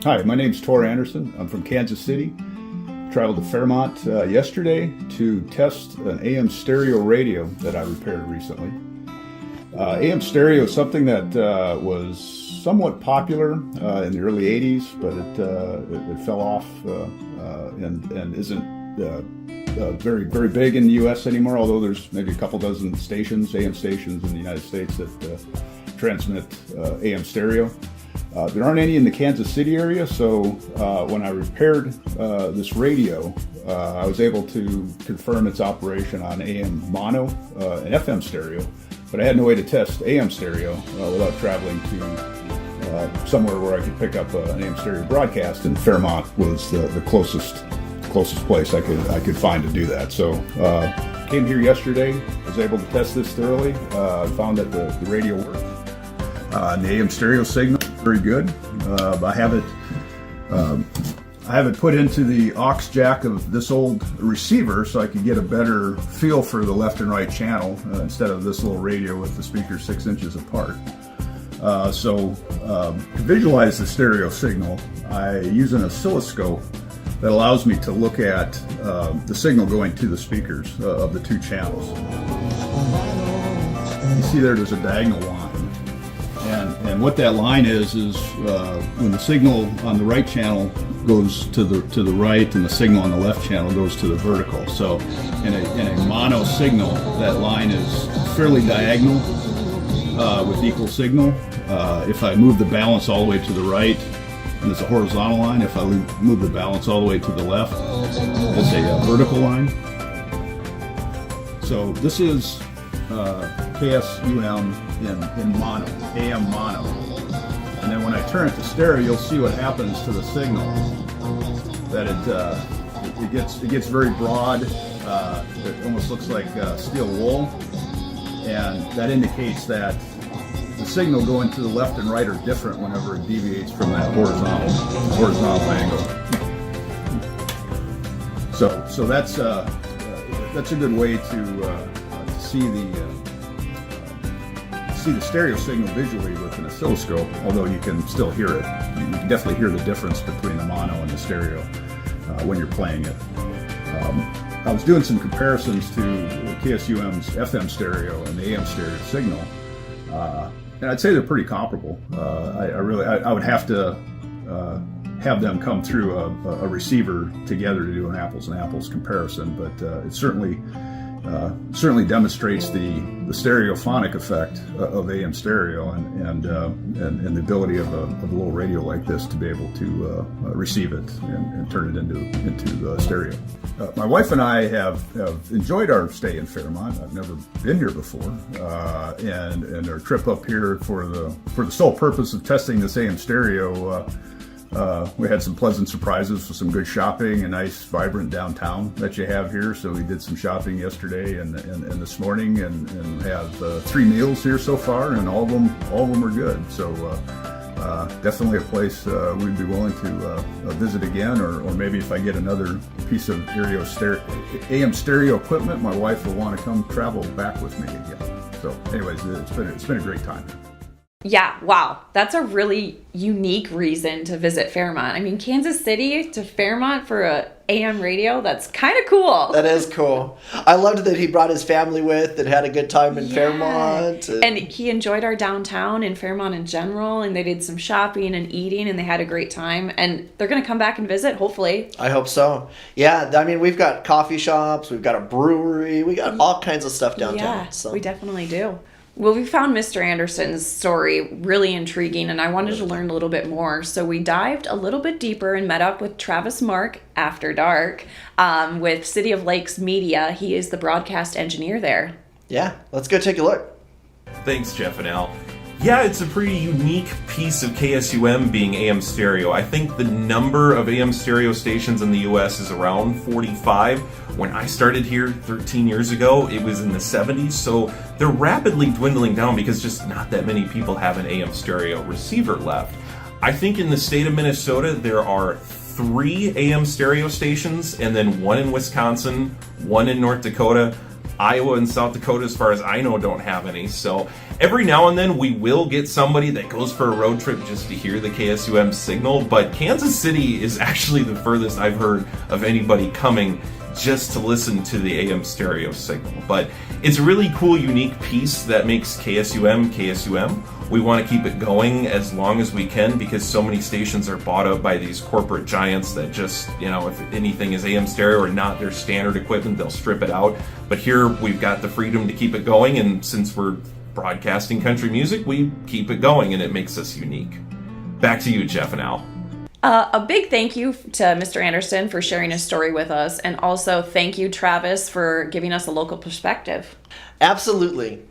Hi, my name's Tor Anderson. I'm from Kansas City. Traveled to Fairmont yesterday to test an AM stereo radio that I repaired recently. AM stereo is something that was somewhat popular in the early 80s, but it fell off and isn't very, very big in the U.S. anymore, although there's maybe a couple dozen stations, AM stations in the United States that transmit AM stereo. There aren't any in the Kansas City area, so when I repaired this radio, I was able to confirm its operation on AM mono and FM stereo, but I had no way to test AM stereo without traveling to somewhere where I could pick up an AM stereo broadcast, and Fairmont was the closest place I could find to do that. So came here yesterday, was able to test this thoroughly, found that the radio worked. The AM stereo signal, very good. I have it put into the aux jack of this old receiver so I could get a better feel for the left and right channel instead of this little radio with the speakers 6 inches apart. To visualize the stereo signal, I use an oscilloscope that allows me to look at the signal going to the speakers of the two channels. You see there's a diagonal line. And what that line is when the signal on the right channel goes to the right and the signal on the left channel goes to the vertical. So in a mono signal, that line is fairly diagonal with equal signal. If I move the balance all the way to the right, and it's a horizontal line. If I move the balance all the way to the left, it's a vertical line. So this is KSUM in mono, AM mono. And then when I turn it to stereo, you'll see what happens to the signal. That it gets very broad. It almost looks like steel wool, and that indicates that the signal going to the left and right are different whenever it deviates from that horizontal angle. So that's a good way to see the stereo signal visually with an oscilloscope, although you can still hear it. You can definitely hear the difference between the mono and the stereo when you're playing it. I was doing some comparisons to KSUM's FM stereo and the AM stereo signal, and I'd say they're pretty comparable. I would have to have them come through a receiver together to do an apples and apples comparison, but it certainly demonstrates the stereophonic effect of AM stereo and the ability of a little radio like this to be able to receive it and turn it into stereo. My wife and I have enjoyed our stay in Fairmont. I've never been here before, and our trip up here for the sole purpose of testing this AM stereo. We had some pleasant surprises with some good shopping, a nice, vibrant downtown that you have here. So we did some shopping yesterday and this morning, and have 3 meals here so far, and all of them are good. So definitely a place we'd be willing to visit again, or maybe if I get another piece of AM stereo equipment, my wife will want to come travel back with me again. So, anyways, it's been a great time. Yeah, wow. That's a really unique reason to visit Fairmont. I mean, Kansas City to Fairmont for a AM radio, that's kind of cool. That is cool. I loved that he brought his family with and had a good time in Fairmont. And he enjoyed our downtown and Fairmont in general, and they did some shopping and eating, and they had a great time. And they're going to come back and visit, hopefully. I hope so. Yeah, I mean, we've got coffee shops, we've got a brewery, we got all kinds of stuff downtown. Yeah, so. We definitely do. Well, we found Mr. Anderson's story really intriguing, and I wanted to learn a little bit more. So we dived a little bit deeper and met up with Travis Mark after dark with City of Lakes Media. He is the broadcast engineer there. Yeah, let's go take a look. Thanks, Jeff and Al. Yeah, it's a pretty unique piece of KSUM being AM stereo. I think the number of AM stereo stations in the U.S. is around 45. When I started here 13 years ago, it was in the 70s, so they're rapidly dwindling down because just not that many people have an AM stereo receiver left. I think in the state of Minnesota, there are 3 AM stereo stations, and then 1 in Wisconsin, 1 in North Dakota. Iowa and South Dakota, as far as I know, don't have any. So every now and then we will get somebody that goes for a road trip just to hear the KSUM signal, but Kansas City is actually the furthest I've heard of anybody coming just to listen to the AM stereo signal. But it's a really cool, unique piece that makes KSUM KSUM. We want to keep it going as long as we can because so many stations are bought up by these corporate giants that just, if anything is AM stereo or not their standard equipment, they'll strip it out. But here we've got the freedom to keep it going, and since we're broadcasting country music, we keep it going, and it makes us unique. Back to you, Jeff and Al. A big thank you to Mr. Anderson for sharing his story with us, and also thank you, Travis, for giving us a local perspective. Absolutely.